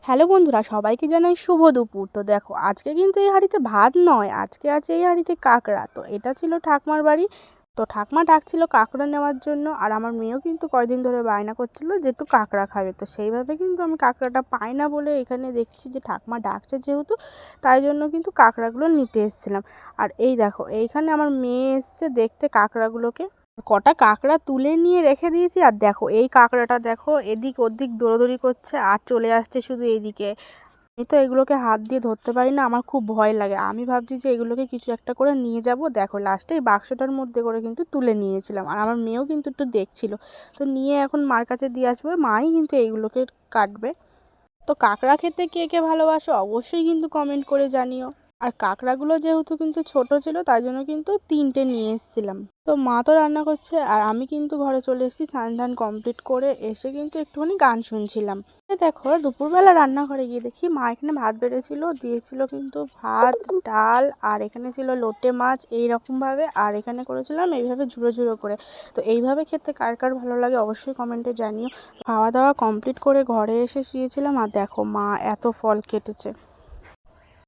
Hello বন্ধুরা, সবাইকে জানাই শুভ দুপুর। তো দেখো, আজকে কিন্তু এই হাঁড়িতে ভাত নয়, আজকে আছে এই হাঁড়িতে কাঁকড়া। তো এটা ছিল ঠাকমার বাড়ি। তো ঠাকমা ডাকছিল কাঁকড়া নেওয়ার জন্য, আর আমার মেয়েও কিন্তু কয়দিন ধরে বায়না করছিল যে একটু কাঁকড়া খাবে। তো সেইভাবে কিন্তু আমি কাঁকড়াটা পাই না বলে এখানে দেখছি যে ঠাকমা ডাকছে যেহেতু, তাই জন্য কিন্তু কাঁকড়াগুলো নিতে এসেছিলাম। আর এই দেখো, এইখানে আমার মেয়ে এসছে দেখতে কাঁকড়াগুলোকে। কটা কাঁকড়া তুলে নিয়ে রেখে দিয়েছি, আর দেখো এই কাঁকড়াটা দেখো এদিক ওদিক দৌড়াদৌড়ি করছে আর চলে আসছে শুধু এইদিকে। আমি তো এগুলোকে হাত দিয়ে ধরতে পারি না, আমার খুব ভয় লাগে। আমি ভাবছি যে এগুলোকে কিছু একটা করে নিয়ে যাব। দেখো লাস্টে এই বাক্সটার মধ্যে করে কিন্তু তুলে নিয়েছিলাম, আর আমার মেয়েও কিন্তু একটু দেখছিল। তো নিয়ে এখন মার কাছে দিয়ে আসবো, মাই কিন্তু এইগুলোকে কাটবে। তো কাঁকড়া খেতে কে কে ভালোবাসো অবশ্যই কিন্তু কমেন্ট করে জানিও। আর কাঁকড়াগুলো যেহেতু কিন্তু ছোট ছিল, তাই জন্য কিন্তু 3টে নিয়ে এসেছিলাম। তো মা তো রান্না করছে, আর আমি কিন্তু ঘরে চলে এসেছি স্নান টান কমপ্লিট করে এসে কিন্তু একটুখানি গান শুনছিলাম। দেখো দুপুরবেলা রান্নাঘরে গিয়ে দেখি মা এখানে ভাত বেড়েছিল, দিয়েছিল কিন্তু ভাত, ডাল, আর এখানে ছিল লোটে মাছ এইরকমভাবে, আর এখানে করেছিলাম এইভাবে ঝুড়ো ঝুড়ো করে। তো এইভাবে খেতে কার কার ভালো লাগে অবশ্যই কমেন্টে জানিও। খাওয়া দাওয়া কমপ্লিট করে ঘরে এসে শুয়েছিলাম, আর দেখো মা এত ফল কেটেছে।